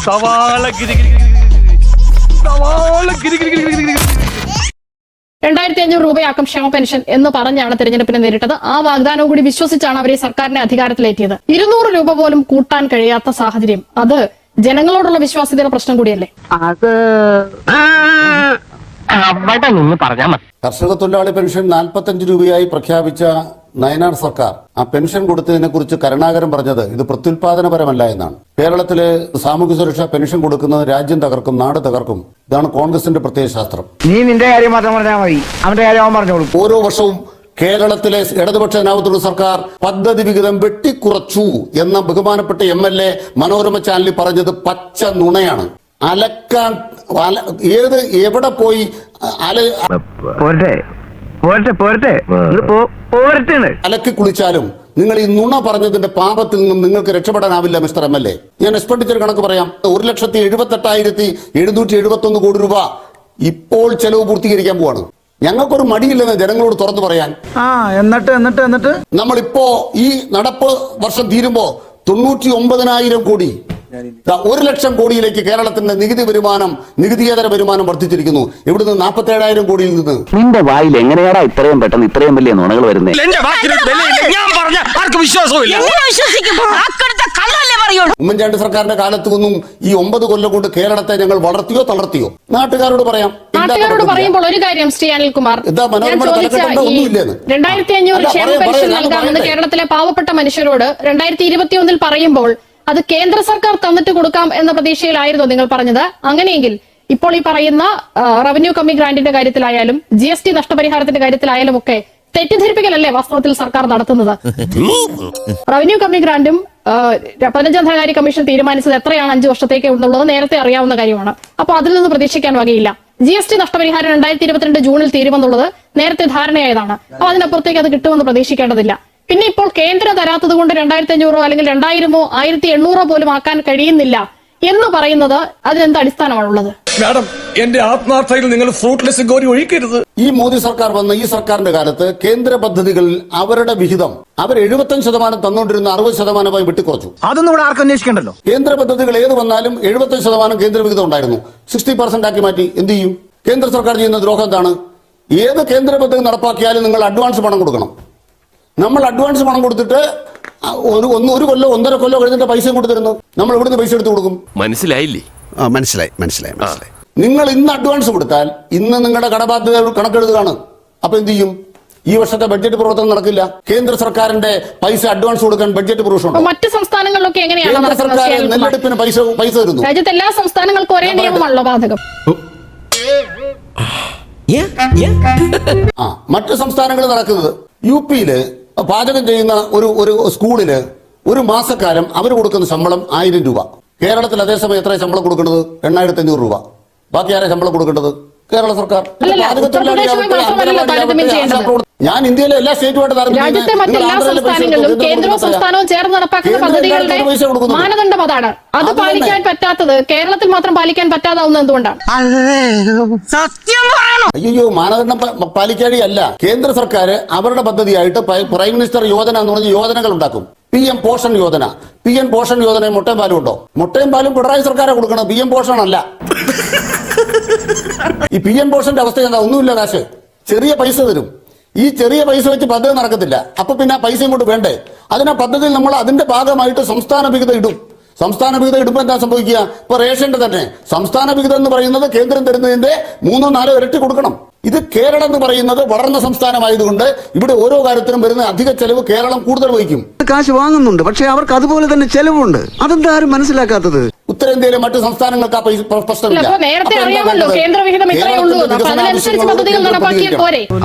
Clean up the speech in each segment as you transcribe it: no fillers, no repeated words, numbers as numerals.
$2500 രൂപയാക്കും ക്ഷേമ പെൻഷൻ എന്ന് പറഞ്ഞാണ് തെരഞ്ഞെടുപ്പിനെ നേരിട്ടത്. ആ വാഗ്ദാനവും കൂടി വിശ്വസിച്ചാണ് അവരെ സർക്കാരിനെ അധികാരത്തിലേറ്റിയത്. 200 രൂപ പോലും കൂട്ടാൻ കഴിയാത്ത സാഹചര്യം, അത് ജനങ്ങളോടുള്ള വിശ്വാസ്യതയുടെ പ്രശ്നം കൂടിയല്ലേ? അത് കർഷക തൊഴിലാളി പെൻഷൻ 45 രൂപയായി പ്രഖ്യാപിച്ച നയനാർ സർക്കാർ ആ പെൻഷൻ കൊടുത്തതിനെ കുറിച്ച് കരുണാകരൻ പറഞ്ഞത് ഇത് പ്രത്യുൽപാദനപരമല്ല എന്നാണ്. കേരളത്തിലെ സാമൂഹ്യ സുരക്ഷാ പെൻഷൻ കൊടുക്കുന്നത് രാജ്യം തകർക്കും, നാട് തകർക്കും. ഇതാണ് കോൺഗ്രസിന്റെ പ്രത്യയ ശാസ്ത്രം. നീ നിന്റെ കാര്യം മാത്രം പറഞ്ഞാൽ മതി, അവന്റെ കാര്യം അവൻ പറഞ്ഞോളൂ. ഓരോ വർഷവും കേരളത്തിലെ ഇടതുപക്ഷ ജനാധിപത്യ സർക്കാർ പദ്ധതി വിഹിതം വെട്ടിക്കുറച്ചു എന്ന ബഹുമാനപ്പെട്ട MLA മനോരമ ചാനലിൽ പറഞ്ഞത് പച്ച നുണയാണ്. അലക്കാൻ എവിടെ പോയി അലക്കി കുളിച്ചാലും നിങ്ങൾ ഈ നുണ പറഞ്ഞതിന്റെ പാപത്തിൽ നിന്നും നിങ്ങൾക്ക് രക്ഷപ്പെടാനാവില്ല മിസ്റ്റർ MLA. ഞാൻ എക്സ്പെൻഡിച്ചർ കണക്ക് പറയാം. 1,78,771 കോടി രൂപ ഇപ്പോൾ ചെലവ് പൂർത്തീകരിക്കാൻ പോവാണ്. ഞങ്ങൾക്കൊരു മടിയില്ലെന്ന് ജനങ്ങളോട് തുറന്നു പറയാൻ. എന്നിട്ട് നമ്മളിപ്പോ ഈ നടപ്പ് വർഷം തീരുമ്പോ 99,000 കോടി 1,00,000 കോടിയിലേക്ക് കേരളത്തിന്റെ നികുതിയേതര വരുമാനം വർദ്ധിച്ചിരിക്കുന്നു. ഇവിടുന്ന് 47,000 കോടിയിൽ നിന്ന്. നിന്റെ വായിൽ എങ്ങനെയാടാ ഇത്രയും പെട്ടെന്ന് ഇത്രയും വലിയ നുണകൾ വരുന്നത്? ഉമ്മൻചാണ്ടി സർക്കാരിന്റെ കാലത്ത് ഒന്നും ഈ 9 കൊല്ലം കൊണ്ട് കേരളത്തെ ഞങ്ങൾ വളർത്തിയോ തളർത്തിയോ? നാട്ടുകാരോട് പറയാം. പറയുമ്പോൾ ഒരു കാര്യം ശ്രീ അനിൽകുമാർ, 2500 ക്ഷേമ പെൻഷൻ നൽകാമെന്ന് കേരളത്തിലെ പാവപ്പെട്ട മനുഷ്യരോട് 2021 പറയുമ്പോൾ അത് കേന്ദ്ര സർക്കാർ തന്നിട്ട് കൊടുക്കാം എന്ന പ്രതീക്ഷയിലായിരുന്നു നിങ്ങൾ പറഞ്ഞത്. അങ്ങനെയെങ്കിൽ ഇപ്പോൾ ഈ പറയുന്ന റവന്യൂ കമ്മി ഗ്രാന്റിന്റെ കാര്യത്തിലായാലും GST നഷ്ടപരിഹാരത്തിന്റെ കാര്യത്തിലായാലും ഒക്കെ തെറ്റിദ്ധരിപ്പിക്കലല്ലേ വാസ്തവത്തിൽ സർക്കാർ നടത്തുന്നത്? റവന്യൂ കമ്മി ഗ്രാന്റും 15ാം ധനകാര്യ കമ്മീഷൻ തീരുമാനിച്ചത് എത്രയാണ് 5 വർഷത്തേക്ക് എന്നുള്ളത് നേരത്തെ അറിയാവുന്ന കാര്യമാണ്. അപ്പോൾ അതിൽ നിന്ന് പ്രതീക്ഷിക്കാൻ വകയില്ല. GST നഷ്ടപരിഹാരം 2022 ജൂണിൽ തീരുമെന്നുള്ളത് നേരത്തെ ധാരണയായതാണ്. അപ്പോൾ അതിനപ്പുറത്തേക്ക് അത് കിട്ടുമെന്ന് പ്രതീക്ഷിക്കേണ്ടതില്ല. പിന്നെ ഇപ്പോൾ കേന്ദ്രം തരാത്തത് കൊണ്ട് 2,500 അല്ലെങ്കിൽ 2,000 1,800 പോലും ആക്കാൻ കഴിയുന്നില്ല എന്ന് പറയുന്നത് അതിനെന്ത് അടിസ്ഥാനമാണുള്ളത്? മാഡം, എന്റെ ആത്മാർത്ഥയിൽ നിങ്ങൾ ഫ്രൂട്ട്ലെസ് ഗോരി ഒഴിക്കരുത്. ഈ മോദി സർക്കാർ വന്ന ഈ സർക്കാരിന്റെ കാലത്ത് കേന്ദ്ര പദ്ധതികളിൽ അവരുടെ വിഹിതം അവർ 75% തന്നുകൊണ്ടിരുന്ന 60% വെട്ടിക്കുറച്ചു. അതൊന്നും ഇവിടെ ആർക്കും അന്വേഷിക്കണ്ടല്ലോ. കേന്ദ്ര പദ്ധതികൾ ഏത് വന്നാലും 75% കേന്ദ്ര വിഹിതം ഉണ്ടായിരുന്നു. 60% ആക്കി മാറ്റി. എന്ത് ചെയ്യും? കേന്ദ്ര സർക്കാർ ചെയ്യുന്ന ദ്രോഹം എന്താണ്? ഏത് കേന്ദ്ര പദ്ധതി നടപ്പാക്കിയാലും നിങ്ങൾ അഡ്വാൻസ് പണം കൊടുക്കണം. നമ്മൾ അഡ്വാൻസ് പണം കൊടുത്തിട്ട് ഒരു കൊല്ലോ 1.5 കൊല്ലോ കഴിഞ്ഞിട്ട് പൈസയും കൊടുത്തിരുന്നു. നമ്മൾ ഇവിടുന്ന് പൈസ എടുത്ത് കൊടുക്കും. മനസ്സിലായില്ലേ? മനസ്സിലായി. നിങ്ങൾ ഇന്ന് അഡ്വാൻസ് കൊടുത്താൽ ഇന്ന് നിങ്ങളുടെ കടബാധ്യത കണക്കെടുക്കുകയാണ്. അപ്പൊ എന്ത് ചെയ്യും? ഈ വർഷത്തെ ബഡ്ജറ്റ് പ്രവർത്തനം നടക്കില്ല. കേന്ദ്ര സർക്കാരിന്റെ പൈസ അഡ്വാൻസ് കൊടുക്കാൻ ബഡ്ജറ്റ് പ്രൊവിഷൻ മറ്റ് സംസ്ഥാനങ്ങളിലൊക്കെ എങ്ങനെയാണ്? കേന്ദ്ര സർക്കാർ നെല്ലെടുപ്പിന് പൈസ തരുന്നു. രാജ്യത്തെ എല്ലാ സംസ്ഥാനങ്ങൾക്കും ഒരേ നിയമമാണല്ലോ ബാധകം. മറ്റ് സംസ്ഥാനങ്ങളിൽ നടക്കുന്നത് UP-യില് പാചകം ചെയ്യുന്ന ഒരു സ്കൂളില് ഒരു മാസക്കാലം അവർ കൊടുക്കുന്ന ശമ്പളം 1000 രൂപ. കേരളത്തിൽ അതേസമയം എത്ര ശമ്പളം കൊടുക്കുന്നത്? 8,500 രൂപ. ബാക്കി ആരെ ശമ്പളം കൊടുക്കേണ്ടത്? കേരള സർക്കാർ. ഞാൻ ഇന്ത്യയിലെ എല്ലാ സ്റ്റേറ്റുമായിട്ട് രാജ്യത്തെ മറ്റെല്ലാ സംസ്ഥാനങ്ങളിലും കേന്ദ്രവും സംസ്ഥാനവും ചേർന്ന് നടപ്പാക്കുന്ന പദ്ധതികളുടെ മാനദണ്ഡം അതാണ്. അത് പാലിക്കാൻ പറ്റാത്തത് കേരളത്തിൽ മാത്രം പാലിക്കാൻ പറ്റാതാവുന്നത് എന്തുകൊണ്ടാണ്? അയ്യോ, മാനദണ്ഡം പാലിക്കാതെയല്ല. കേന്ദ്ര സർക്കാർ അവരുടെ പദ്ധതിയായിട്ട് പ്രൈം മിനിസ്റ്റർ യോജന എന്ന് പറഞ്ഞ യോജനകൾ ഉണ്ടാക്കും. PM പോഷൻ യോജന. PM പോഷൻ യോജന മുട്ടയും പാലും ഉണ്ടോ? മുട്ടയും പാലും പിണറായി സർക്കാരെ കൊടുക്കണം, PM പോഷൻ അല്ല. ഈ PM പോഷന്റെ അവസ്ഥ എന്താ? ഒന്നുമില്ല, കാശ് ചെറിയ പൈസ തരും. ഈ ചെറിയ പൈസ വെച്ച് പദ്ധതി നടക്കത്തില്ല. അപ്പൊ പിന്നെ ആ പൈസ ഇങ്ങോട്ട് വേണ്ടേ? അതിനാ പദ്ധതിയിൽ നമ്മൾ അതിന്റെ ഭാഗമായിട്ട് സംസ്ഥാന വിഹിതം ഇടും. സംസ്ഥാന വിഹിതം ഇടുമ്പോൾ എന്താ സംഭവിക്കുക? ഇപ്പൊ റേഷന്റെ തന്നെ സംസ്ഥാന വിഹിതം എന്ന് പറയുന്നത് കേന്ദ്രം തരുന്നതിന്റെ 3-4 ഇരട്ടി കൊടുക്കണം. ഇത് കേരളം എന്ന് പറയുന്നത് വളർന്ന സംസ്ഥാനമായതുകൊണ്ട് ഇവിടെ ഓരോ കാര്യത്തിനും വരുന്ന അധിക ചെലവ് കേരളം കൂടുതൽ വഹിക്കും. കാശ് വാങ്ങുന്നുണ്ട്, പക്ഷെ അവർക്ക് അതുപോലെ തന്നെ ചെലവുണ്ട്. അതെന്താ ആരും മനസ്സിലാക്കാത്തത്? ഉത്തരേന്ത്യയിലെ മറ്റു സംസ്ഥാനങ്ങൾക്ക് ആ പ്രശ്നമില്ല.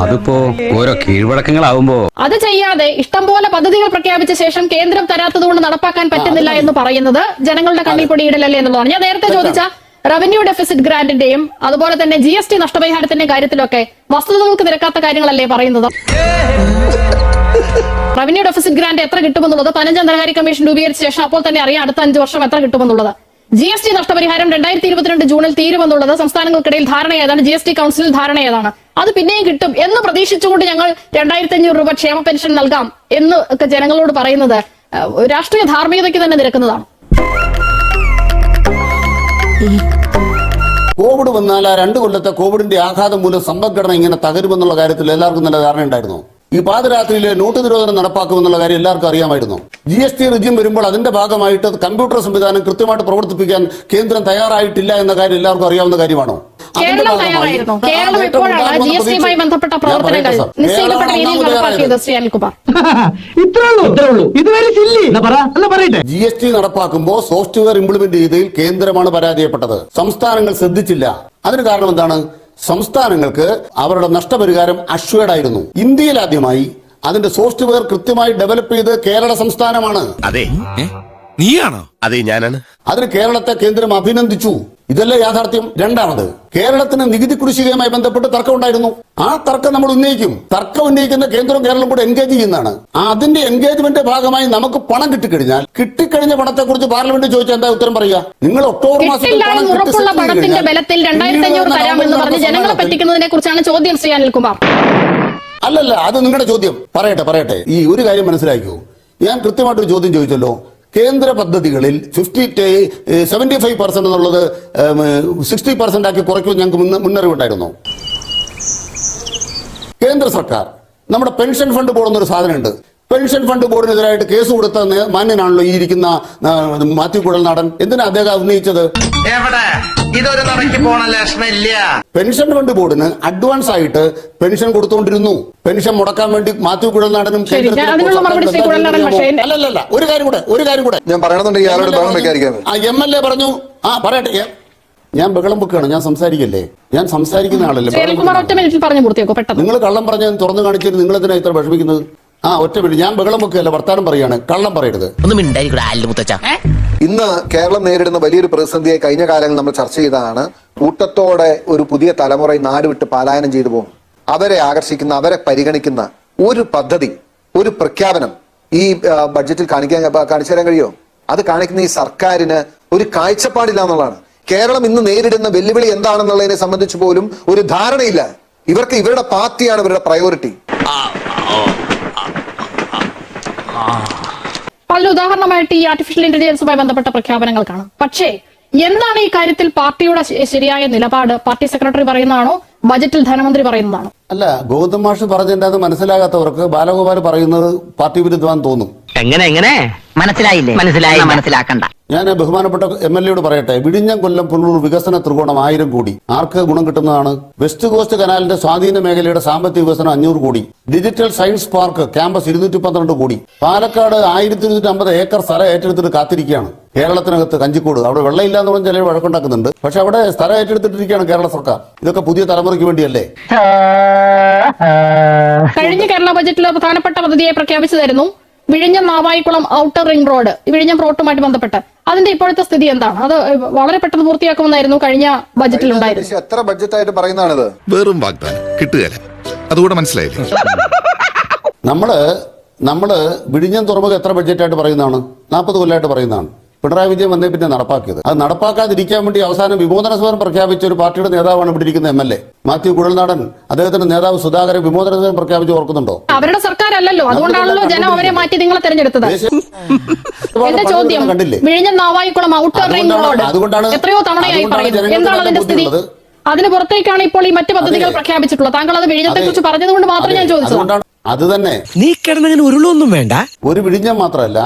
അതിപ്പോ ഓരോ കീഴ്വഴക്കങ്ങളാവുമ്പോ അത് ചെയ്യാതെ ഇഷ്ടം പോലെ പദ്ധതികൾ പ്രഖ്യാപിച്ച ശേഷം കേന്ദ്രം തരാത്തത് കൊണ്ട് നടപ്പാക്കാൻ പറ്റുന്നില്ല എന്ന് പറയുന്നത് ജനങ്ങളുടെ കണ്ണിൽ പൊടിയിടലല്ലേ എന്നുള്ളതാണ്. ഞാൻ നേരത്തെ ചോദിച്ച റവന്യൂ ഡെഫിസിറ്റ് ഗ്രാന്റിന്റെയും അതുപോലെ തന്നെ GST നഷ്ടപരിഹാരത്തിന്റെയും കാര്യത്തിലൊക്കെ വസ്തുതകൾക്ക് നിരക്കാത്ത കാര്യങ്ങളല്ലേ പറയുന്നത്? റവന്യൂ ഡെഫിസിറ്റ് ഗ്രാന്റ് എത്ര കിട്ടുമെന്നുള്ളത് 15ാം ധനകാര്യ കമ്മീഷൻ രൂപീകരിച്ച ശേഷം അപ്പോൾ തന്നെ അറിയാം അടുത്ത 5 വർഷം എത്ര കിട്ടുമെന്നുള്ളത്. GST നഷ്ടപരിഹാരം 2022 ജൂണിൽ തീരുമെന്നുള്ളത് സംസ്ഥാനങ്ങൾക്കിടയിൽ ധാരണ ഏതാണ്? GST കൌൺസിലിൽ ധാരണ ഏതാണ്? അത് പിന്നെയും കിട്ടും എന്ന് പ്രതീക്ഷിച്ചുകൊണ്ട് ഞങ്ങൾ 2,500 രൂപ ക്ഷേമ പെൻഷൻ നൽകാം എന്ന് ഒക്കെ ജനങ്ങളോട് പറയുന്നത് രാഷ്ട്രീയ ധാർമ്മികതയ്ക്ക് തന്നെ നിരക്കുന്നതാണ്. കോവിഡ് വന്നാൽ ആ 2 കൊല്ലത്തെ കോവിഡിന്റെ ആഘാതം മൂലം സമ്പദ്ഘടന ഇങ്ങനെ തകരുമെന്നുള്ള കാര്യത്തിൽ എല്ലാവർക്കും നല്ല ധാരണ ഉണ്ടായിരുന്നു. ഈ പാതിരാത്രിയിലെ നോട്ട് നിരോധനം നടപ്പാക്കുമെന്നുള്ള കാര്യം എല്ലാവർക്കും അറിയാമായിരുന്നു. GST റിജിം വരുമ്പോൾ അതിന്റെ ഭാഗമായിട്ട് കമ്പ്യൂട്ടർ സംവിധാനം കൃത്യമായിട്ട് പ്രവർത്തിപ്പിക്കാൻ കേന്ദ്രം തയ്യാറായിട്ടില്ല എന്ന കാര്യം എല്ലാവർക്കും അറിയാവുന്ന കാര്യമാണോ? കേരളം തയ്യാറായിരുന്നു. കേരളം ഇപ്പോഴാണ് GSTയുമായി ബന്ധപ്പെട്ട പ്രവർത്തനങ്ങൾ നിശ്ചയിക്കപ്പെട്ട രീതിയിൽ നടപ്പാക്കിയത്. ശ്രീ അനിൽകുമാർ, GST നടപ്പാക്കുമ്പോൾ സോഫ്റ്റ്വെയർ ഇംപ്ലിമെന്റ് ചെയ്തതിൽ കേന്ദ്രമാണ് പരാജയപ്പെട്ടത്. സംസ്ഥാനങ്ങൾ ശ്രദ്ധിച്ചില്ല. അതിന് കാരണം എന്താണ്? സംസ്ഥാനങ്ങൾക്ക് അവരുടെ നഷ്ടപരിഹാരം അഷ്വേർഡായിരുന്നു. ഇന്ത്യയിൽ ആദ്യമായി അതിന്റെ സോഫ്റ്റ്വെയർ കൃത്യമായി ഡെവലപ്പ് ചെയ്ത് കേരള സംസ്ഥാനമാണ്. അതെ, നീയാണോ? അതെ, ഞാനാണ്. അതിന് കേരളത്തെ കേന്ദ്രം അഭിനന്ദിച്ചു. ഇതല്ലേ യാഥാർത്ഥ്യം? രണ്ടാമത്, കേരളത്തിന് നികുതി കുടിശ്ശികയുമായി ബന്ധപ്പെട്ട് തർക്കം ഉണ്ടായിരുന്നു. ആ തർക്കം നമ്മൾ ഉന്നയിക്കും. തർക്കം ഉന്നയിക്കുന്ന കേന്ദ്രവും കേരളം കൂടെ എൻഗേജ് ചെയ്യുന്നതാണ്. അതിന്റെ എൻഗേജ്മെന്റ് ഭാഗമായി നമുക്ക് പണം കിട്ടിക്കഴിഞ്ഞ പണത്തെ കുറിച്ച് പാർലമെന്റ് ചോദിച്ചാൽ എന്താ ഉത്തരം പറയുക? നിങ്ങൾ ഒക്ടോബർ മാസത്തിൽ ഉറപ്പുള്ള പണത്തിന്റെ ബലത്തിൽ 2500 തരാമെന്ന് പറഞ്ഞ് ജനങ്ങളെ പറ്റിക്കുന്നതിനെ കുറിച്ചാണ് ചോദ്യം. ശ്രീ അനിൽകുമാർ, അല്ലല്ല, അത് നിങ്ങളുടെ ചോദ്യം. പറയട്ടെ. ഈ ഒരു കാര്യം മനസ്സിലാക്കൂ. ഞാൻ കൃത്യമായിട്ടൊരു ചോദ്യം ചോദിച്ചല്ലോ. കേന്ദ്ര പദ്ധതികളിൽ 75% എന്നുള്ളത് 60% ആക്കി കുറയ്ക്കുമെന്ന് ഞങ്ങൾക്ക് മുന്നറിവുണ്ടായിരുന്നു. കേന്ദ്ര സർക്കാർ നമ്മുടെ പെൻഷൻ ഫണ്ട് ബോർഡ് എന്നൊരു സാധനമുണ്ട്. പെൻഷൻ ഫണ്ട് ബോർഡിനെതിരായിട്ട് കേസ് കൊടുത്ത മാന്യനാണല്ലോ ഈ ഇരിക്കുന്ന മാത്യു കുഴൽനാടൻ. എന്തിനാ അദ്ദേഹം ഉന്നയിച്ചത്? ഇതൊരു നടക്കി പോണ ലക്ഷണില്ല. പെൻഷൻ ഫണ്ട് ബോർഡിന് അഡ്വാൻസ് ആയിട്ട് പെൻഷൻ കൊടുത്തുകൊണ്ടിരുന്നു. പെൻഷൻ മുടക്കാൻ വേണ്ടി മാത്യു കുഴൽനാടനും അല്ലല്ല. ഒരു കാര്യം കൂടെ ഞാൻ പറയണമെന്നുണ്ടെങ്കിൽ MLA പറഞ്ഞു. പറയട്ടെ. ഞാൻ ബഹളം വെക്കുകയാണ്. ഞാൻ സംസാരിക്കല്ലേ? ഞാൻ സംസാരിക്കുന്ന ആളല്ലേ. നിങ്ങൾ കള്ളം പറഞ്ഞ തുറന്നു കാണിച്ചിട്ട് നിങ്ങൾ എന്തിനാ ഇത്ര വിഷമിക്കുന്നത്? ഒറ്റ മിനിറ്റ്. ഞാൻ ബഹളം വെക്കുകയല്ല, വർത്താനം പറയാണ്. കള്ളം പറയരുത്. ഇന്ന് കേരളം നേരിടുന്ന വലിയൊരു പ്രതിസന്ധിയായി കഴിഞ്ഞ കാലങ്ങളിൽ നമ്മൾ ചർച്ച ചെയ്തതാണ്. കൂട്ടത്തോടെ ഒരു പുതിയ തലമുറ നാട് വിട്ട് പലായനം ചെയ്തു പോകും. അവരെ ആകർഷിക്കുന്ന, അവരെ പരിഗണിക്കുന്ന ഒരു പദ്ധതി, ഒരു പ്രഖ്യാപനം ഈ ബഡ്ജറ്റിൽ കാണിച്ചു തരാൻ കഴിയുമോ? അത് കാണിക്കുന്ന ഈ സർക്കാരിന് ഒരു കാഴ്ചപ്പാടില്ല എന്നുള്ളതാണ്. കേരളം ഇന്ന് നേരിടുന്ന വെല്ലുവിളി എന്താണെന്നുള്ളതിനെ സംബന്ധിച്ച് പോലും ഒരു ധാരണയില്ല. ഇവർക്ക് ഇവരുടെ പാർട്ടിയാണ് ഇവരുടെ പ്രയോറിറ്റി. പല ഉദാഹരണമായിട്ട് ഈ ആർട്ടിഫിഷ്യൽ ഇന്റലിജൻസുമായി ബന്ധപ്പെട്ട പ്രഖ്യാപനങ്ങൾ കാണാം. പക്ഷേ എന്താണ് ഈ കാര്യത്തിൽ പാർട്ടിയുടെ ശരിയായ നിലപാട്? പാർട്ടി സെക്രട്ടറി പറയുന്നതാണോ, ബജറ്റിൽ ധനമന്ത്രി പറയുന്നതാണോ? അല്ല, ഗൗതം മാഷ് പറഞ്ഞതിന്റെ അത് മനസ്സിലാകാത്തവർക്ക് ബാലഗോപാൽ പറയുന്നത് പാർട്ടി വിരുദ്ധമാണെന്ന് തോന്നും. എങ്ങനെ മനസ്സിലാക്കണ്ട. ഞാൻ ബഹുമാനപ്പെട്ട MLA പറയട്ടെ. വിഴിഞ്ഞം, കൊല്ലം, പുനലൂർ വികസന ത്രികോണം 1000 കോടി. ആർക്ക് ഗുണം കിട്ടുന്നതാണ്? വെസ്റ്റ് കോസ്റ്റ് കനാലിന്റെ സ്വാധീന മേഖലയുടെ സാമ്പത്തിക വികസനം 500 കോടി. ഡിജിറ്റൽ സയൻസ് പാർക്ക് ക്യാമ്പസ് 212 കോടി. പാലക്കാട് 1250 ഏക്കർ സ്ഥലം ഏറ്റെടുത്തിട്ട് കാത്തിരിക്കുകയാണ്. കേരളത്തിനകത്ത് കഞ്ചിക്കോട്, അവിടെ വെള്ളമില്ല എന്ന് പറഞ്ഞാൽ ചിലർ വഴക്കുണ്ടാക്കുന്നുണ്ട്. പക്ഷെ അവിടെ സ്ഥലം ഏറ്റെടുത്തിട്ടിരിക്കുകയാണ് കേരള സർക്കാർ. ഇതൊക്കെ പുതിയ തലമുറയ്ക്ക് വേണ്ടിയല്ലേ? കഴിഞ്ഞ കേരള ബജറ്റിൽ പ്രധാനപ്പെട്ട പദ്ധതിയെ പ്രഖ്യാപിച്ചതായിരുന്നു വിഴിഞ്ഞം നാവായിക്കുളം ഔട്ടർ റിംഗ് റോഡ്. വിഴിഞ്ഞം റോഡുമായിട്ട് ബന്ധപ്പെട്ട് അതിന്റെ ഇപ്പോഴത്തെ സ്ഥിതി എന്താണ്? അത് വളരെ പെട്ടെന്ന് പൂർത്തിയാക്കുമെന്നായിരുന്നു കഴിഞ്ഞ ബജറ്റിൽ ഉണ്ടായിരുന്നു. എത്ര ബഡ്ജറ്റായിട്ട് പറയുന്നതാണിത്? വെറും വാഗ്ദാനം കിട്ടുകയല്ല. അതുകൂടെ മനസ്സിലായില്ലേ? നമ്മള് വിഴിഞ്ഞം തുറമുഖം എത്ര ബഡ്ജറ്റായിട്ട് പറയുന്നതാണ്? 40 കൊല്ലമായിട്ട് പറയുന്നതാണ്. പിണറായി വിജയൻ വന്നേ പിന്നെ നടപ്പാക്കിയത്. അത് നടപ്പാക്കാതിരിക്കാൻ വേണ്ടി അവസാനം വിമോചന സമരം പ്രഖ്യാപിച്ച ഒരു പാർട്ടിയുടെ നേതാവാണ് ഇവിടെ ഇരിക്കുന്ന MLA മാത്യു കുഴൽനാടൻ. അദ്ദേഹത്തിന്റെ നേതാവ് സുധാകരൻ വിമോചന സമരം പ്രഖ്യാപിച്ച് ഓർക്കുന്നുണ്ടോ? അവരുടെ സർക്കാരല്ലല്ലോ, അതുകൊണ്ടാണല്ലോ ജനം അവരെ മാറ്റി നിങ്ങളെ തെരഞ്ഞെടുത്തത്. എന്റെ ചോദ്യം, വിഴിഞ്ഞം നാവായിക്കുളം ഔട്ടർ റിംഗ് റോഡ് എത്രയോ തവണയായി പറയുന്നു. എന്താണ് അതിന്റെ സ്ഥിതി? അതിന് പുറത്തേക്കാണ് ഇപ്പോൾ ഈ മറ്റു പദ്ധതികൾ പ്രഖ്യാപിച്ചിട്ടുള്ളത്. താങ്കൾ അത് വിഴിഞ്ഞത്തെ കുറിച്ച് പറഞ്ഞതുകൊണ്ട് മാത്രം ഞാൻ ചോദിച്ചത്. അത് തന്നെ. നീ കിടന്നങ്ങനെ ഉരുളൊന്നും വേണ്ട. ഒരു വിഴിഞ്ഞം മാത്രമല്ല,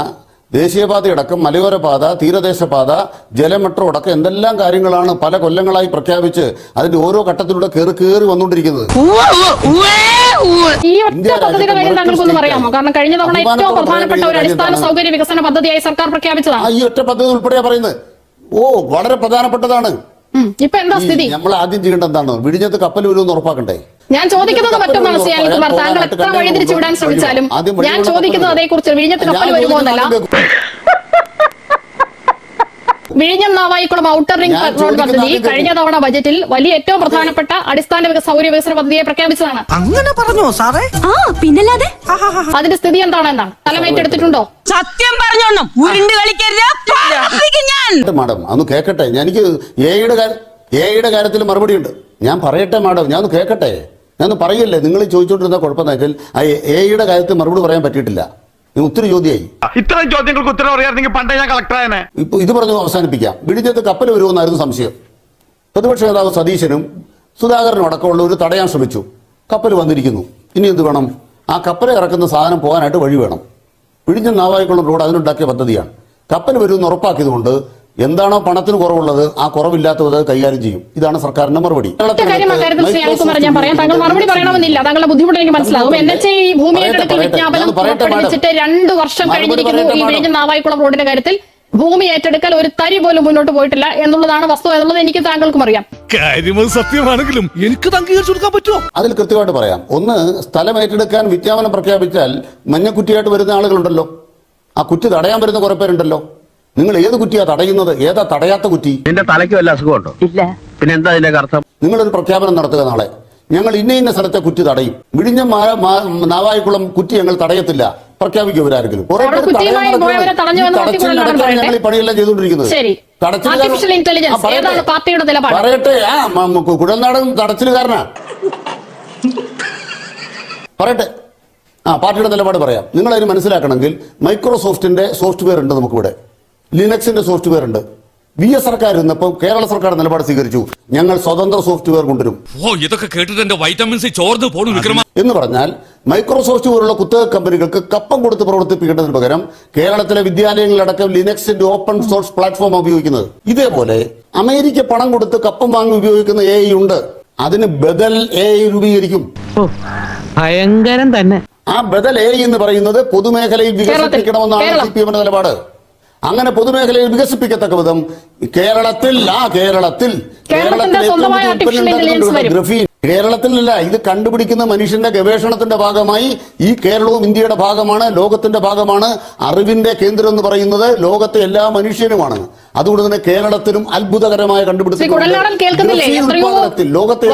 ദേശീയപാതയടക്കം മലയോര പാത, തീരദേശപാത, ജലമെട്രോ അടക്കം എന്തെല്ലാം കാര്യങ്ങളാണ് പല കൊല്ലങ്ങളായി പ്രഖ്യാപിച്ച് അതിന്റെ ഓരോ ഘട്ടത്തിലൂടെ കയറി വന്നുകൊണ്ടിരിക്കുന്നത്. ഈ ഒറ്റ പദ്ധതിയുടെ കാര്യം താങ്കൾക്കൊന്നും അറിയാമോ? കാരണം കഴിഞ്ഞ തവണ ഏറ്റവും പ്രധാനപ്പെട്ട ഒരു അടിസ്ഥാന സൗകര്യ വികസന പദ്ധതിയായി സർക്കാർ പ്രഖ്യാപിച്ചതാണ്. ഈ ഒറ്റ പദ്ധതി ഉൾപ്പെടെയാ പറയുന്നത്. വളരെ പ്രധാനപ്പെട്ടതാണ്. ഇപ്പൊ എന്താ സ്ഥിതി? നമ്മൾ ആദ്യം ചെയ്യേണ്ട എന്താണ്? വിഴിഞ്ഞത്ത് കപ്പൽ വരുമെന്ന് ഉറപ്പാക്കണ്ടേ? ഞാൻ ചോദിക്കുന്നത് മറ്റൊന്നാണ് ശ്രീ അനിൽകുമാർ. താങ്കൾ എത്ര വഴിതിരിച്ചു വിടാൻ ശ്രമിച്ചാലും ഞാൻ ചോദിക്കുന്നത് അതേക്കുറിച്ച് വിഴിഞ്ഞത്ത് കപ്പൽ വരുമോ എന്നല്ല. വിഴിഞ്ഞം നാവായിക്കുളം ഔട്ടർ റിംഗ് റോഡ് പദ്ധതി കഴിഞ്ഞ തവണ ബജറ്റിൽ വലിയ ഏറ്റവും പ്രധാനപ്പെട്ട അടിസ്ഥാന സൗകര്യ വികസന പദ്ധതിയെ പ്രഖ്യാപിച്ചതാണ്. അങ്ങനെ പറഞ്ഞോ സാറേ? പിന്നല്ലാതെ. അതിന്റെ സ്ഥിതി എന്താണെന്നാണ്? തലമേറ്റെടുത്തിട്ടുണ്ടോ? സത്യം പറഞ്ഞോണം ഉരുണ്ട് കളിക്കരുത്. മാഡം അന്ന് കേക്കട്ടെ. എനിക്ക് എയുടെ കാര്യത്തിൽ മറുപടി ഉണ്ട്. ഞാൻ പറയട്ടെ മാഡം, ഞാൻ ഒന്ന് കേക്കട്ടെ. ഞാൻ പറയല്ലേ, നിങ്ങൾ ചോദിച്ചോണ്ടിരുന്ന കുഴപ്പമെന്ന് വെച്ചാൽ എയുടെ കാര്യത്തിൽ മറുപടി പറയാൻ പറ്റിയിട്ടില്ല. ഒത്തിരി ചോദ്യമായി. ഇത്തരം ചോദ്യങ്ങൾക്ക് ഉത്തരം അറിയാമെങ്കിൽ പണ്ടേ ഞാൻ കളക്ടറായനെ. ഇപ്പൊ ഇത് പറഞ്ഞു അവസാനിപ്പിക്കാം. വിഴിഞ്ഞത്ത് കപ്പൽ വരുമെന്നായിരുന്നു സംശയം. പ്രതിപക്ഷ നേതാവ് സതീശനും സുധാകരനും അടക്കമുള്ള ഒരു തടയാൻ ശ്രമിച്ചു. കപ്പൽ വന്നിരിക്കുന്നു, ഇനി എന്ത് വേണം? ആ കപ്പൽ ഇറക്കുന്ന സാധനം പോകാനായിട്ട് വഴി വേണം. വിഴിഞ്ഞം നാവായിക്കുളം റോഡ് അതിനുണ്ടാക്കിയ പദ്ധതിയാണ്. കപ്പൽ വരുമെന്ന് ഉറപ്പാക്കിയതുകൊണ്ട് എന്താണോ പണത്തിന് കുറവുള്ളത് ആ കുറവില്ലാത്തത് കൈകാര്യം ചെയ്യും. ഇതാണ് സർക്കാരിന്റെ മറുപടി. ഞാൻ പറയാം, താങ്കൾ മറുപടി പറയണമെന്നില്ല. താങ്കളുടെ ബുദ്ധിമുട്ട് എനിക്ക് മനസ്സിലാകും. NHA ഭൂമി ഏറ്റെടുക്കൽ വിജ്ഞാപനം പുറപ്പെടുവിച്ചിട്ട് 2 വർഷം കഴിഞ്ഞിരിക്കുന്നു. ഈ വിഴിഞ്ഞം നാവായിക്കുളം റോഡിന്റെ കാര്യത്തിൽ ഭൂമി ഏറ്റെടുക്കൽ ഒരു തരി പോലും മുന്നോട്ട് പോയിട്ടില്ല എന്നുള്ളതാണ് വസ്തുത എന്നുള്ളത് എനിക്ക് താങ്കൾക്കും അറിയാം. കാര്യം സത്യമാണെങ്കിലും എനിക്ക് അംഗീകരിച്ചു കൊടുക്കാൻ പറ്റുമോ? അതിൽ കൃത്യമായിട്ട് പറയാം. ഒന്ന്, സ്ഥലം ഏറ്റെടുക്കാൻ വിജ്ഞാപനം പ്രഖ്യാപിച്ചാൽ മഞ്ഞക്കുറ്റിയായിട്ട് വരുന്ന ആളുകളുണ്ടല്ലോ, ആ കുറ്റി തടയാൻ വരുന്ന കുറെ പേരുണ്ടല്ലോ. നിങ്ങൾ ഏത് കുറ്റിയാ തടയുന്നത്? ഏതാ തടയാത്ത കുറ്റി? നിന്റെ തലയ്ക്ക് വല്ല അസുഖമുണ്ടോ? ഇല്ല. പിന്നെ എന്താ അതിന്റെ അർത്ഥം? നിങ്ങളൊരു പ്രഖ്യാപനം നടത്തുക, നാളെ ഞങ്ങൾ ഇന്ന സ്ഥലത്തെ കുറ്റി തടയും, വിഴിഞ്ഞം നാവായിക്കുളം കുറ്റി ഞങ്ങൾ തടയത്തില്ല, പ്രഖ്യാപിക്കും ഇവരാരെങ്കിലും. ഞങ്ങൾ ഈ പണിയെല്ലാം ചെയ്തുകൊണ്ടിരിക്കുന്നത്. പറയട്ടെ, കുഴൽനാടൻ തടച്ചിലുകാരനാ. പറയട്ടെ, പാർട്ടിയുടെ നിലപാട് പറയാം. നിങ്ങൾ അതിന് മനസ്സിലാക്കണമെങ്കിൽ മൈക്രോസോഫ്റ്റിന്റെ സോഫ്റ്റ്വെയർ ഉണ്ട് നമുക്കിവിടെ, ലിനക്സിന്റെ സോഫ്റ്റ്വെയർ ഉണ്ട്. VS സർക്കാർ ഇരുന്നപ്പോൾ കേരള സർക്കാർ നിലപാട് സ്വീകരിച്ചു, ഞങ്ങൾ സ്വതന്ത്ര സോഫ്റ്റ്വെയർ കൊണ്ടുവരും. ഇതൊക്കെ കേട്ടിട്ട് എന്റെ വൈറ്റമിൻ സി ചോർന്ന് പോണു വിക്രമ. എന്ന് പറഞ്ഞാൽ മൈക്രോസോഫ്റ്റ് പോലുള്ള കുത്തക കമ്പനികൾക്ക് കപ്പം കൊടുത്ത് പ്രവർത്തിപ്പിക്കേണ്ടതിന് പകരം കേരളത്തിലെ വിദ്യാലയങ്ങളിലടക്കം ലിനക്സിന്റെ ഓപ്പൺ സോഴ്സ് പ്ലാറ്റ്ഫോം ഉപയോഗിക്കുന്നത്. ഇതേപോലെ അമേരിക്ക പണം കൊടുത്ത് കപ്പം വാങ്ങി ഉപയോഗിക്കുന്ന AI ഉണ്ട്. അതിന് ബദൽ AI രൂപീകരിക്കും. ഭയങ്കരം തന്നെ. ആ ബദൽ AI എന്ന് പറയുന്നത് പൊതുമേഖലയിൽ വികസിപ്പിക്കണമെന്നാണ് CPM ന്റെ നിലപാട്. അങ്ങനെ പൊതുമേഖലയിൽ വികസിപ്പിക്കത്തക്ക വിധം കേരളത്തിൽ കേരളത്തിലല്ല, ഇത് കണ്ടുപിടിക്കുന്ന മനുഷ്യന്റെ ഗവേഷണത്തിന്റെ ഭാഗമായി ഈ കേരളവും ഇന്ത്യയുടെ ഭാഗമാണ്, ലോകത്തിന്റെ ഭാഗമാണ്. അറിവിന്റെ കേന്ദ്രം എന്ന് പറയുന്നത് ലോകത്തെ എല്ലാ മനുഷ്യനുമാണ്. അതുകൊണ്ട് തന്നെ കേരളത്തിലും അത്ഭുതകരമായ കണ്ടുപിടുത്തത്തിൽ ലോകത്തെ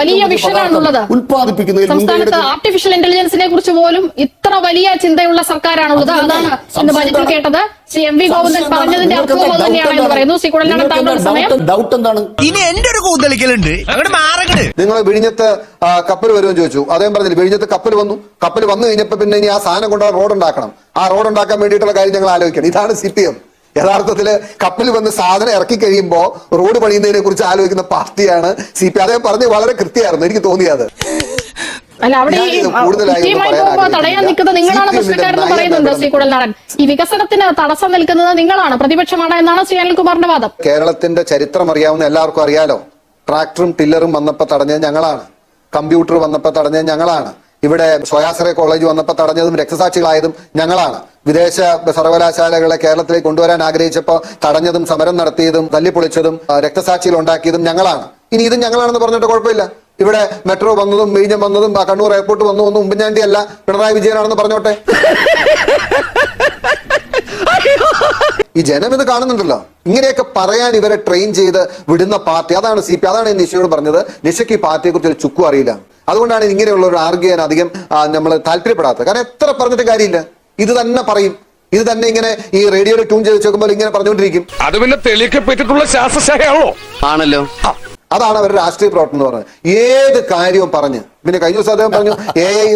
ഉത്പാദിപ്പിക്കുന്നതിൽ ആർട്ടിഫിഷ്യൽ ഇന്റലിജൻസിനെ കുറിച്ച് പോലും ഇത്ര വലിയ ചിന്തയുള്ള സർക്കാരാണുള്ളത്. അതാണ് ഇന്ന് ബജറ്റിൽ കേട്ടത്. MV ഗോവിന്ദൻ പറഞ്ഞതിന്റെ അർത്ഥവും അത് തന്നെയാണ് എന്ന് പറയുന്നു. ശ്രീ കുഴൽനാടൻ, താങ്കളുടെ സമയം. ഡൗട്ട് എന്താണ്? ഇനി എന്റെ ഒരു കൂന്തളിക്കലുണ്ട്, അങ്ങോട്ട് മാറങ്ങട്. നിങ്ങൾ വിഴിഞ്ഞത്ത് കപ്പൽ വരുമെന്ന് ചോദിച്ചു. അദ്ദേഹം പറഞ്ഞില്ല, വിഴിഞ്ഞത്ത് കപ്പൽ വന്നു. കപ്പൽ വന്നു കഴിഞ്ഞപ്പോൾ പിന്നെ ഇനി ആ സാധനം കൊണ്ട് റോഡ് ഉണ്ടാക്കണം. ആ റോഡ് ഉണ്ടാക്കാൻ വേണ്ടിയിട്ടുള്ള കാര്യം ഞങ്ങൾ ആലോചിക്കണം. ഇതാണ് CPM. യഥാർത്ഥത്തില് കപ്പൽ വന്ന് സാധനം ഇറക്കി കഴിയുമ്പോ റോഡ് പണിയുന്നതിനെ കുറിച്ച് ആലോചിക്കുന്ന പാർട്ടിയാണ് CPM. അദ്ദേഹം പറഞ്ഞത് വളരെ കൃത്യമായിരുന്നു, എനിക്ക് തോന്നിയത്. അല്ല, അവിടെ തടയാൻ നിൽക്കുന്നത് നിങ്ങളാണ് പ്രശ്നക്കാരെന്ന് പറയുന്നുണ്ട് ശ്രീ കുഴൽനാടൻ. ഈ വികസനത്തിന് തടസ്സം നിൽക്കുന്നത് നിങ്ങളാണ്, പ്രതിപക്ഷമാണ് എന്നാണ് ശ്രീ അനിൽകുമാറിന്റെ വാദം. കേരളത്തിന്റെ ചരിത്രം അറിയാവുന്ന എല്ലാവർക്കും അറിയാലോ. ട്രാക്ടറും ടില്ലറും വന്നപ്പോ തടഞ്ഞത് ഞങ്ങളാണ്. കമ്പ്യൂട്ടർ വന്നപ്പോ തടഞ്ഞത് ഞങ്ങളാണ്. ഇവിടെ സ്വയാശ്രയ കോളേജ് വന്നപ്പോൾ തടഞ്ഞതും രക്തസാക്ഷികളായതും ഞങ്ങളാണ്. വിദേശ സർവകലാശാലകളെ കേരളത്തിലേക്ക് കൊണ്ടുവരാൻ ആഗ്രഹിച്ചപ്പോൾ തടഞ്ഞതും സമരം നടത്തിയതും തല്ലിപ്പൊളിച്ചതും രക്തസാക്ഷികൾ ഉണ്ടാക്കിയതും ഞങ്ങളാണ്. ഇനി ഇതും ഞങ്ങളാണെന്ന് പറഞ്ഞിട്ട് കുഴപ്പമില്ല. ഇവിടെ മെട്രോ വന്നതും വിഴിഞ്ഞം വന്നതും കണ്ണൂർ എയർപോർട്ട് വന്നു ഒന്നും ഉമ്മൻചാണ്ടി അല്ല, പിണറായി വിജയനാണെന്ന് പറഞ്ഞോട്ടെ. ഈ ജനം ഇത് കാണുന്നുണ്ടല്ലോ. ഇങ്ങനെയൊക്കെ പറയാൻ ഇവരെ ട്രെയിൻ ചെയ്ത് വിടുന്ന പാർട്ടി അതാണ് CPM. അതാണ് നിഷയോട് പറഞ്ഞത്, നിഷയ്ക്ക് ഈ പാർട്ടിയെ കുറിച്ച് ഒരു ചുക്കും അറിയില്ല. അതുകൊണ്ടാണ് ഇങ്ങനെയുള്ള ഒരു ആർഗ്യം അധികം നമ്മൾ താല്പര്യപ്പെടാത്തത്. കാരണം എത്ര പറഞ്ഞിട്ട് കാര്യമില്ല, ഇത് തന്നെ പറയും. ഇത് തന്നെ ഇങ്ങനെ ഈ റേഡിയോയിൽ ട്യൂൺ ചെയ്ത് വെക്കുമ്പോൾ ഇങ്ങനെ പറഞ്ഞുകൊണ്ടിരിക്കും. അത് പിന്നെ തെളിയിക്കപ്പെട്ടിട്ടുള്ള ശാസ്ത്രശാഖയാണല്ലോ ആണല്ലോ. അതാണ് അവരുടെ രാഷ്ട്രീയ പ്രവർത്തനം എന്ന് പറഞ്ഞത്. ഏത് കാര്യവും പറഞ്ഞ് പിന്നെ കഴിഞ്ഞ ദിവസം അദ്ദേഹം പറഞ്ഞു AI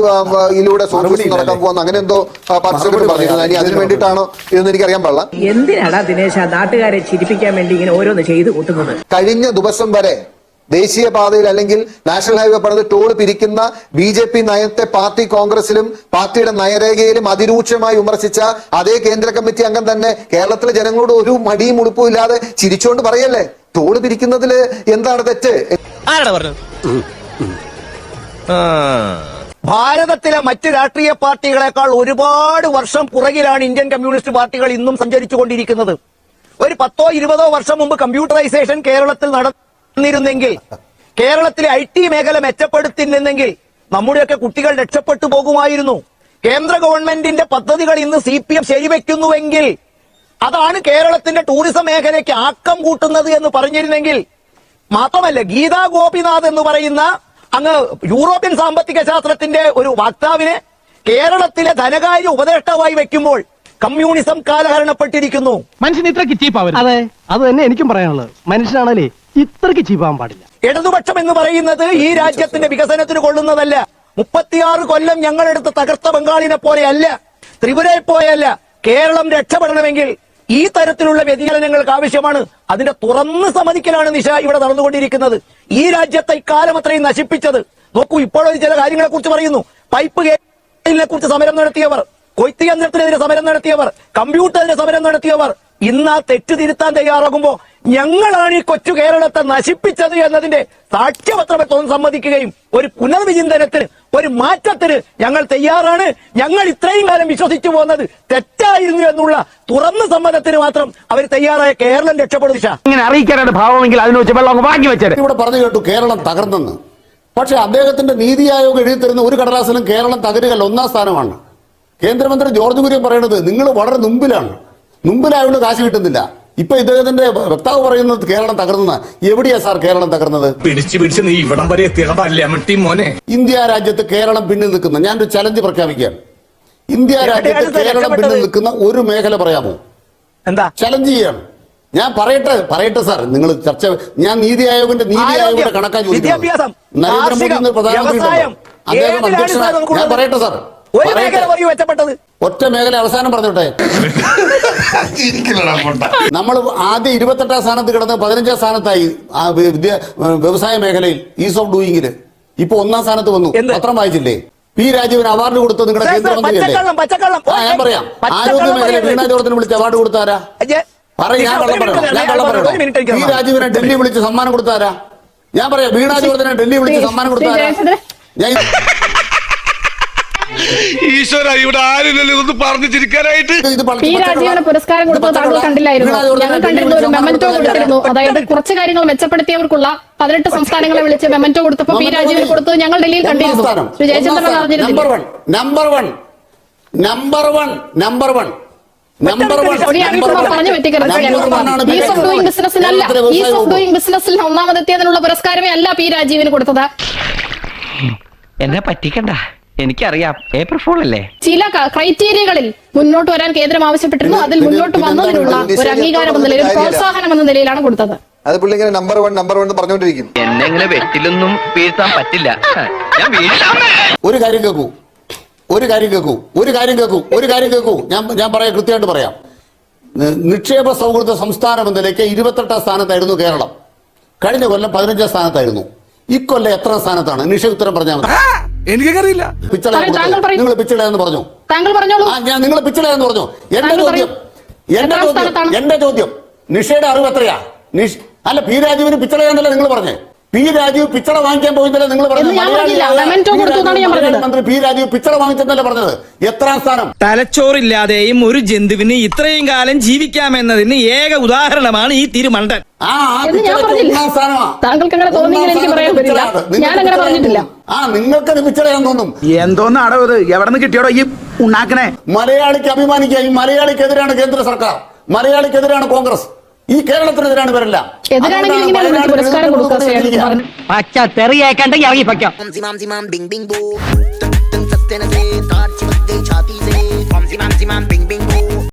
സോഷ്യലിസ്റ്റ് നടക്കാൻ പോകുന്ന അങ്ങനെ എന്തോ പാർട്ടിസിപ്പേറ്റ് പറഞ്ഞിരുന്നു. ഇനി അതിന് വേണ്ടിയിട്ടാണോ ഇതെന്ന് എനിക്ക് അറിയാൻ പാടില്ല. എന്തിനാടാ ദിനേശ നാട്ടുകാരെ ചിരിപ്പിക്കാൻ വേണ്ടി ഇങ്ങനെ ഓരോന്ന് ചെയ്ത് കൂട്ടുന്നത്? കഴിഞ്ഞ ദിവസം വരെ ദേശീയപാതയിൽ അല്ലെങ്കിൽ നാഷണൽ ഹൈവേ പണിത് ടോൾ പിരിക്കുന്ന BJP നയത്തെ പാർട്ടി കോൺഗ്രസിലും പാർട്ടിയുടെ നയരേഖയിലും അതിരൂക്ഷമായി വിമർശിച്ച അതേ കേന്ദ്ര കമ്മിറ്റി അംഗം തന്നെ കേരളത്തിലെ ജനങ്ങളോട് ഒരു മടിയും ഉടുപ്പും ഇല്ലാതെ ചിരിച്ചുകൊണ്ട് പറയല്ലേ, ടോൾ പിരിക്കുന്നതില് എന്താണ് തെറ്റ്? ആരാണ് പറഞ്ഞത്? ഭാരതത്തിലെ മറ്റ് രാഷ്ട്രീയ പാർട്ടികളെക്കാൾ ഒരുപാട് വർഷം പുറകിലാണ് ഇന്ത്യൻ കമ്മ്യൂണിസ്റ്റ് പാർട്ടികൾ ഇന്നും സഞ്ചരിച്ചുകൊണ്ടിരിക്കുന്നത്. ഒരു 10-20 വർഷം മുമ്പ് കമ്പ്യൂട്ടറൈസേഷൻ കേരളത്തിൽ നടന്നിരുന്നെങ്കിൽ, കേരളത്തിലെ IT മേഖല മെച്ചപ്പെടുത്തിയിരുന്നെങ്കിൽ നമ്മുടെയൊക്കെ കുട്ടികൾ രക്ഷപ്പെട്ടു പോകുമായിരുന്നു. കേന്ദ്ര ഗവൺമെന്റിന്റെ പദ്ധതികൾ ഇന്ന് CPM ശരിവെക്കുന്നുവെങ്കിൽ അതാണ് കേരളത്തിന്റെ ടൂറിസം മേഖലയ്ക്ക് ആക്കം കൂട്ടുന്നത് എന്ന് പറഞ്ഞിരുന്നെങ്കിൽ, മാത്രമല്ല ഗീതാ ഗോപിനാഥ് എന്ന് പറയുന്ന അങ്ങ് യൂറോപ്യൻ സാമ്പത്തിക ശാസ്ത്രത്തിന്റെ ഒരു വക്താവിനെ കേരളത്തിലെ ധനകാര്യ ഉപദേഷ്ടാവായി വെക്കുമ്പോൾ കമ്മ്യൂണിസം കാലഹരണപ്പെട്ടിരിക്കുന്നു. മനുഷ്യൻ ഇത്രക്ക് ചീപ്പാവരുത്. അതെ, അത് തന്നെ എനിക്കും പറയാനുള്ളത്. മനുഷ്യനാണല്ലേ ഇത്രക്ക് ചീപ്പാൻ പാടില്ല. ഇടതുപക്ഷം എന്ന് പറയുന്നത് ഈ രാജ്യത്തിന്റെ വികസനത്തിന് കൊള്ളുന്നതല്ല. 36 കൊല്ലം ഞങ്ങളെടുത്ത് തകർത്ത ബംഗാളിനെ പോലെയല്ല. ത്രിപുരയിൽ പോയല്ല. കേരളം രക്ഷപ്പെടണമെങ്കിൽ ഈ തരത്തിലുള്ള വ്യതിചലനങ്ങൾക്ക് ആവശ്യമാണ്. അതിന്റെ തുറന്ന് സമ്മതിക്കലാണ് നിഷ ഇവിടെ നടന്നുകൊണ്ടിരിക്കുന്നത്. ഈ രാജ്യത്തെ ഇക്കാലം അത്രയും നശിപ്പിച്ചത് നോക്കൂ. ഇപ്പോഴൊരു ചില കാര്യങ്ങളെ കുറിച്ച് പറയുന്നു. പൈപ്പ് കേബിളിനെ കുറിച്ച് സമരം നടത്തിയവർ, കൊയ്ത്ത് യന്ത്രത്തിനെതിരെ സമരം നടത്തിയവർ, കമ്പ്യൂട്ടറിന് സമരം നടത്തിയവർ ഇന്ന് ആ തെറ്റ് തിരുത്താൻ തയ്യാറാകുമ്പോ ഞങ്ങളാണ് ഈ കൊച്ചു കേരളത്തെ നശിപ്പിച്ചത് എന്നതിന്റെ സാക്ഷ്യപത്രം സമ്മതിക്കുകയും ഒരു പുനർവിചിന്തനത്തിന്, ഒരു മാറ്റത്തിന് ഞങ്ങൾ തയ്യാറാണ്. ഞങ്ങൾ ഇത്രയും കാലം വിശ്വസിച്ചു പോകുന്നത് തെറ്റായിരുന്നു എന്നുള്ള തുറന്ന സമ്മതത്തിന് മാത്രം അവർ തയ്യാറായ കേരളം രക്ഷപ്പെടും. ഇങ്ങനെ അറിയിക്കാനാണ് ഭാവമെങ്കിൽ അതിന് വെച്ച് വെള്ളം വാങ്ങി വെച്ചത്. ഇവിടെ പറഞ്ഞു കേട്ടു കേരളം തകർന്നെന്ന്. പക്ഷെ അദ്ദേഹത്തിന്റെ നീതി ആയോഗ് എഴുതി തരുന്ന ഒരു കടലാസിലും കേരളം തകരുകയല്ല, 1ാം സ്ഥാനമാണ്. കേന്ദ്രമന്ത്രി ജോർജ് കുര്യൻ പറയുന്നത് നിങ്ങൾ വളരെ മുമ്പിലായതുകൊണ്ട് കാശ് കിട്ടുന്നില്ല. ഇപ്പൊ ഇദ്ദേഹത്തിന്റെ വക്താവ് പറയുന്നത് കേരളം തകർന്ന. എവിടെയാ സാർ കേരളം തകർന്നത്? പിടിച്ച് നീ ഇവിടം വരെ എത്തിയതല്ലേ മോനെ. ഇന്ത്യ രാജ്യത്ത് കേരളം പിന്നിൽ നിൽക്കുന്ന, ഞാനൊരു ചലഞ്ച് പ്രഖ്യാപിക്കുകയാണ്. ഇന്ത്യ രാജ്യത്ത് കേരളം പിന്നിൽ നിൽക്കുന്ന ഒരു മേഖല പറയാമോ? എന്താ ചലഞ്ച് ചെയ്യാണ്. ഞാൻ പറയട്ടെ സാർ, നിങ്ങൾ ചർച്ച. ഞാൻ നീതി ആയോഗിന്റെ കണക്കാ ചോദിക്കുന്നത്. നരേന്ദ്രമോദി പ്രധാനമന്ത്രി അദ്ദേഹം അധ്യക്ഷനാണ്. ഞാൻ പറയട്ടെ സാർ, ഒരു മേഖല പറയൂ മെച്ചപ്പെട്ടത്. ഒറ്റ മേഖല അവസാനം പറഞ്ഞോട്ടെ. നമ്മൾ ആദ്യം 28ാം സ്ഥാനത്ത് കിടന്ന് 15ാം സ്ഥാനത്തായി വ്യവസായ മേഖലയിൽ, ഈസ് ഓഫ് ഡൂയിങ്ങില്. ഇപ്പൊ 1ാം സ്ഥാനത്ത് വന്നു. പത്രം വായിച്ചില്ലേ? പി രാജീവൻ അവാർഡ് കൊടുത്ത നിങ്ങളുടെ കേന്ദ്രമന്ത്രിയല്ലേ? ഞാൻ പറയാം. ആരോഗ്യ മേഖല വീണ ജോർജിന് വിളിച്ച് അവാർഡ് കൊടുത്താരാ? ഞാൻ പറയണം. പി രാജീവനെ ഡൽഹി വിളിച്ച് സമ്മാനം കൊടുത്താരാ? ഞാൻ പറയാം. വീണ ജോർജിനെ ഡൽഹി വിളിച്ച് സമ്മാനം കൊടുത്താരാ? ഞാൻ ഈശ്വര, ഇവിടെ ആരില്ലല്ലോ ഇതൊന്ന് പറഞ്ഞു ചിരിക്കാനായിട്ട്. പി രാജീവന് പുരസ്കാരം കൊടുത്തത് താങ്കൾ കണ്ടില്ലായിരുന്നു? ഞങ്ങൾ കണ്ടിരുന്നു, ഒരു മെമന്റോ കൊടുത്തിരുന്നു. അതായത് കുറച്ച് കാര്യങ്ങൾ മെച്ചപ്പെടുത്തിയവർക്കുള്ള 18 സംസ്ഥാനങ്ങളെ വിളിച്ച് മെമന്റോ കൊടുത്തപ്പോൾ പി രാജീവന് കൊടുത്തത് ഞങ്ങൾ ഡൽഹിയിൽ കണ്ടിരുന്നു. ശ്രീ ജയചന്ദ്രൻ അറിഞ്ഞിരുന്നില്ല. പറഞ്ഞു പറ്റിക്കരുത്. ഈസ് ഓഫ് ഡൂയിങ് ബിസിനസ്സിനല്ല, ഈസ് ഓഫ് ഡൂയിങ് ബിസിനസ്സിൽ ഒന്നാമതെത്തിയതിനുള്ള പുരസ്കാരമേ അല്ല പി രാജീവിന് കൊടുത്തത്. എന്നെ പറ്റിക്കണ്ട, എനിക്കറിയാം. ഏപ്രിൽ ഫൂൾ അല്ലേ? ചില ക്രൈറ്റീരിയകളിൽ മുന്നോട്ട് വരാൻ കേന്ദ്രം ആവശ്യപ്പെട്ടിരുന്നു. അതിൽ മുന്നോട്ട് വന്നതിനുള്ള ഒരു അംഗീകാരം എന്ന നിലയിൽ, പ്രോത്സാഹനം എന്ന നിലയിലാണ് കൊടുത്തത്. അത് പുള്ളി ഇങ്ങനെ നമ്പർ വൺ പറഞ്ഞുകൊണ്ടിരിക്കും. എന്നെ ഇങ്ങനെ വെട്ടിലൊന്നും വീഴ്ത്താൻ പറ്റില്ല. ഒരു കാര്യം കേൾക്കൂ. ഞാൻ പറയാം, കൃത്യമായിട്ട് പറയാം. നിക്ഷേപ സൗഹൃദ സംസ്ഥാനം എന്ന നിലയ്ക്ക് 28ാം സ്ഥാനത്തായിരുന്നു കേരളം. കഴിഞ്ഞ കൊല്ലം 15ാം സ്ഥാനത്തായിരുന്നു. ഇക്കൊല്ലം എത്രാം സ്ഥാനത്താണ്? നിഷ ഉത്തരം പറഞ്ഞാൽ മതി. എനിക്കറിയില്ല. നിങ്ങൾ പിച്ചളയെന്ന് പറഞ്ഞു. താങ്കൾ പറഞ്ഞോളൂ. നിങ്ങൾ പിച്ചളയെന്ന് പറഞ്ഞു. എന്റെ ചോദ്യം നിഷയുടെ അറിവ് എത്രയാ? അല്ല, പി രാജീവിന് പിച്ചളയാന്നല്ല നിങ്ങൾ പറഞ്ഞേ. പി രാജീവ് പിച്ചള വാങ്ങിക്കാൻ പോയിന്നല്ലേ നിങ്ങൾ പറഞ്ഞത്? മന്ത്രി പി രാജീവ് പിച്ചള വാങ്ങിച്ചെന്നല്ലേ പറഞ്ഞത്? എത്രാം സ്ഥാനം? തലച്ചോറില്ലാതെയും ഒരു ജന്തുവിന് ഇത്രയും കാലം ജീവിക്കാമെന്നതിന് ഏക ഉദാഹരണമാണ് ഈ തിരുമണ്ടൻ. താങ്കൾക്ക് അങ്ങനെ തോന്നിയെങ്കിൽ എനിക്ക് പറയാൻ പറ്റില്ല. ഞാൻ അങ്ങനെ പറഞ്ഞിട്ടില്ല. നിങ്ങൾക്ക് പിച്ചളയാന്ന് തോന്നും. എന്തോന്ന് അടവ് എവിടെ നിന്ന് കിട്ടിയോടോ ഈ ഉണ്ടാക്കണേ? മലയാളിക്ക് അഭിമാനിക്കുക. ഈ മലയാളിക്കെതിരാണ് കേന്ദ്ര സർക്കാർ, മലയാളിക്കെതിരാണ് കോൺഗ്രസ്, ഈ കേരളത്തിനെതിരാണ് ഇവരെല്ലാം. പുരസ്കാരം കൊടുക്കുക. പച്ച തെറിയേക്കണ്ട ഇറങ്ങി പയ്ക്കാം.